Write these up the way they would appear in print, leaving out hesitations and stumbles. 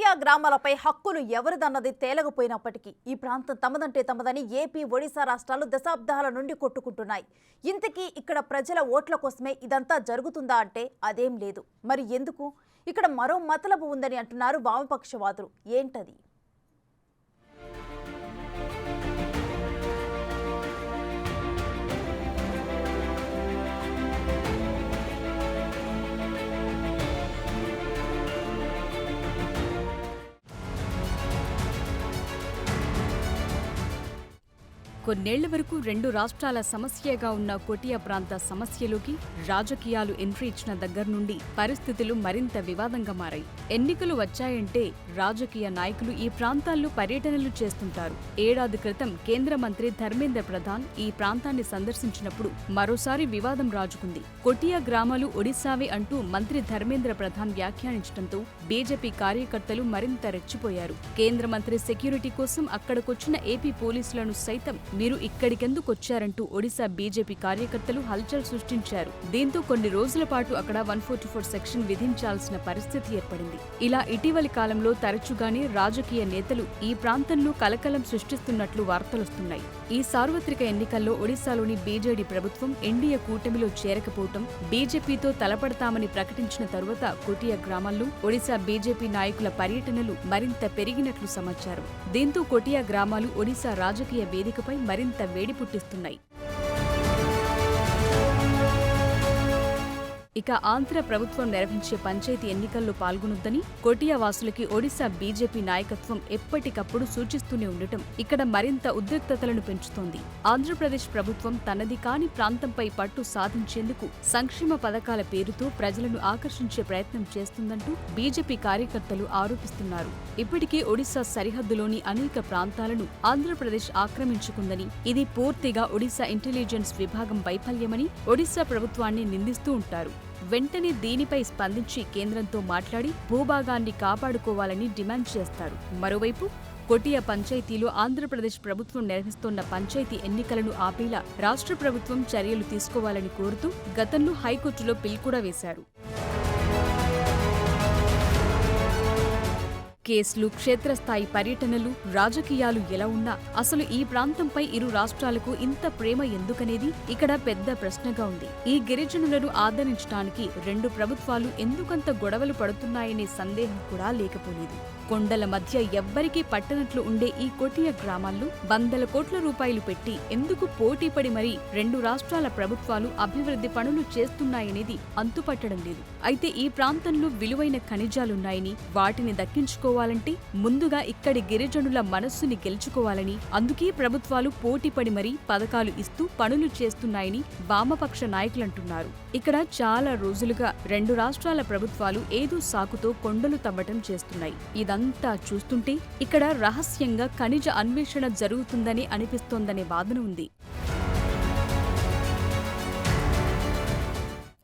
కొటియా గ్రామాలపై హక్కులు ఎవరిదన్నది తేలకపోయినప్పటికీ ఈ ప్రాంతం తమదంటే తమదని ఏపీ, ఒడిశా రాష్ట్రాలు దశాబ్దాల నుండి కొట్టుకుంటున్నాయి. ఇంతకీ ఇక్కడ ప్రజల ఓట్ల కోసమే ఇదంతా జరుగుతుందా అంటే అదేం లేదు. మరి ఎందుకు? ఇక్కడ మరో మతలబు ఉందని అంటున్నారు వామపక్షవాదులు. ఏంటది? కొన్నేళ్ల వరకు రెండు రాష్ట్రాల సమస్యగా ఉన్న కొటియా ప్రాంత సమస్యలోకి రాజకీయాలు ఎంట్రీ ఇచ్చిన దగ్గర నుండి పరిస్థితులు మరింత వివాదంగా మారాయి. ఎన్నికలు వచ్చాయంటే రాజకీయ నాయకులు ఈ ప్రాంతాల్లో పర్యటనలు చేస్తుంటారు. ఏడాది క్రితం కేంద్ర మంత్రి ధర్మేంద్ర ప్రధాన్ ఈ ప్రాంతాన్ని సందర్శించినప్పుడు మరోసారి వివాదం రాజుకుంది. కొటియా గ్రామాలు ఒడిశావే అంటూ మంత్రి ధర్మేంద్ర ప్రధాన్ వ్యాఖ్యానించడంతో బీజేపీ కార్యకర్తలు మరింత రెచ్చిపోయారు. కేంద్ర మంత్రి సెక్యూరిటీ కోసం అక్కడికొచ్చిన ఏపీ పోలీసులను సైతం మీరు ఇక్కడికెందుకొచ్చారంటూ ఒడిశా బీజేపీ కార్యకర్తలు హల్చల్ సృష్టించారు. దీంతో కొన్ని రోజుల పాటు అక్కడ 144 సెక్షన్ విధించాల్సిన పరిస్థితి ఏర్పడింది. ఇలా ఇటీవలి కాలంలో తరచుగానే రాజకీయ నేతలు ఈ ప్రాంతంలో కలకలం సృష్టిస్తున్నట్లు వార్తలొస్తున్నాయి. ఈ సార్వత్రిక ఎన్నికల్లో ఒడిశాలోని బీజేడీ ప్రభుత్వం ఎన్డీఏ కూటమిలో చేరకపోవటం, బీజేపీతో తలపడతామని ప్రకటించిన తరువాత కొటియా గ్రామాల్లో ఒడిశా బీజేపీ నాయకుల పర్యటనలు మరింత పెరిగినట్లు సమాచారం. దీంతో కొటియా గ్రామాలు ఒడిశా రాజకీయ వేదికపై మరింత వేడి పుట్టిస్తున్నాయి. ఇక ఆంధ్ర ప్రభుత్వం నిర్వహించే పంచాయతీ ఎన్నికల్లో పాల్గొనొద్దని కొటియా వాసులకి ఒడిశా బీజేపీ నాయకత్వం ఎప్పటికప్పుడు సూచిస్తూనే ఉండటం ఇక్కడ మరింత ఉద్రిక్తతలను పెంచుతోంది. ఆంధ్రప్రదేశ్ ప్రభుత్వం తనది కాని ప్రాంతంపై పట్టు సాధించేందుకు సంక్షేమ పథకాల పేరుతో ప్రజలను ఆకర్షించే ప్రయత్నం చేస్తుందంటూ బీజేపీ కార్యకర్తలు ఆరోపిస్తున్నారు. ఇప్పటికే ఒడిశా సరిహద్దులోని అనేక ప్రాంతాలను ఆంధ్రప్రదేశ్ ఆక్రమించుకుందని, ఇది పూర్తిగా ఒడిశా ఇంటెలిజెన్స్ విభాగం వైఫల్యమని ఒడిశా ప్రభుత్వాన్ని నిందిస్తూ ఉంటారు. వెంటనే దీనిపై స్పందించి కేంద్రంతో మాట్లాడి భూభాగాన్ని కాపాడుకోవాలని డిమాండ్ చేస్తారు. మరోవైపు కొటియా పంచాయతీలో ఆంధ్రప్రదేశ్ ప్రభుత్వం నిర్వహిస్తోన్న పంచాయతీ ఎన్నికలను ఆపేలా రాష్ట్ర ప్రభుత్వం చర్యలు తీసుకోవాలని కోరుతూ గతంలో హైకోర్టులో పిల్ కూడా వేశారు. కేసులు, క్షేత్రస్థాయి పర్యటనలు, రాజకీయాలు ఎలా ఉన్నా అసలు ఈ ప్రాంతంపై ఇరు రాష్ట్రాలకు ఇంత ప్రేమ ఎందుకనేది ఇక్కడ పెద్ద ప్రశ్నగా ఉంది. ఈ గిరిజనులను ఆదరించడానికి రెండు ప్రభుత్వాలు ఎందుకంత గొడవలు పడుతున్నాయనే సందేహం కూడా లేకపోలేదు. కొండల మధ్య ఎవ్వరికీ పట్టనట్లు ఉండే ఈ కొటియా గ్రామాల్లో వందల కోట్ల రూపాయలు పెట్టి ఎందుకు పోటీపడి మరీ రెండు రాష్ట్రాల ప్రభుత్వాలు అభివృద్ధి పనులు చేస్తున్నాయనేది అంతుపట్టడం లేదు. అయితే ఈ ప్రాంతంలో విలువైన ఖనిజాలున్నాయని, వాటిని దక్కించుకోవాలంటే ముందుగా ఇక్కడి గిరిజనుల మనస్సుని గెలుచుకోవాలని, అందుకే ప్రభుత్వాలు పోటీపడి మరీ పథకాలు ఇస్తూ పనులు చేస్తున్నాయని వామపక్ష నాయకులంటున్నారు. ఇక్కడ చాలా రోజులుగా రెండు రాష్ట్రాల ప్రభుత్వాలు ఏదో సాకుతో కొండలు తవ్వటం చేస్తున్నాయి. ఇదంతా చూస్తుంటే ఇక్కడ రహస్యంగా ఖనిజ అన్వేషణ జరుగుతుందని అనిపిస్తోందనే వాదన ఉంది.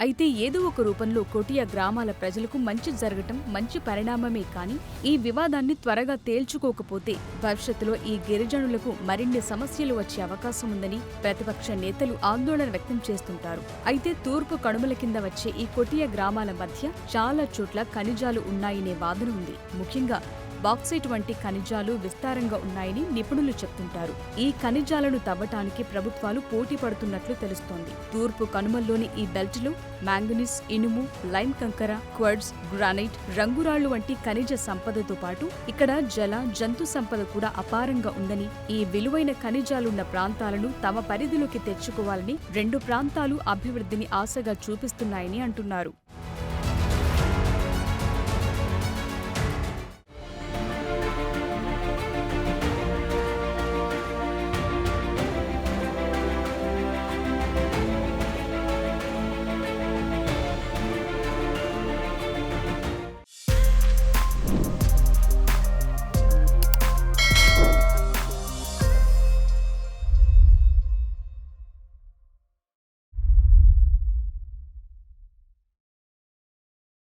అయితే ఏదో ఒక రూపంలో కొటియా గ్రామాల ప్రజలకు మంచి జరగటం మంచి పరిణామమే కానీ ఈ వివాదాన్ని త్వరగా తేల్చుకోకపోతే భవిష్యత్తులో ఈ గిరిజనులకు మరిన్ని సమస్యలు వచ్చే అవకాశం ఉందని ప్రతిపక్ష నేతలు ఆందోళన వ్యక్తం చేస్తుంటారు. అయితే తూర్పు కనుమల కింద వచ్చే ఈ కొటియా గ్రామాల మధ్య చాలా చోట్ల ఖనిజాలు ఉన్నాయనే వాదన ఉంది. ముఖ్యంగా బాక్సైట్ వంటి ఖనిజాలు విస్తారంగా ఉన్నాయని నిపుణులు చెప్తుంటారు. ఈ ఖనిజాలను తవ్వటానికి ప్రభుత్వాలు పోటీ పడుతున్నట్లు తెలుస్తోంది. తూర్పు కనుమల్లోని ఈ బెల్ట్లో మ్యాంగనీస్, ఇనుము, లైమ్ కంకర, క్వార్ట్జ్, గ్రానైట్, రంగురాళ్లు వంటి ఖనిజ సంపదతో పాటు ఇక్కడ జల, జంతు సంపద కూడా అపారంగా ఉందని, ఈ విలువైన ఖనిజాలున్న ప్రాంతాలను తమ పరిధిలోకి తెచ్చుకోవాలని రెండు ప్రాంతాలు అభివృద్ధిని ఆశగా చూపిస్తున్నాయని అంటున్నారు.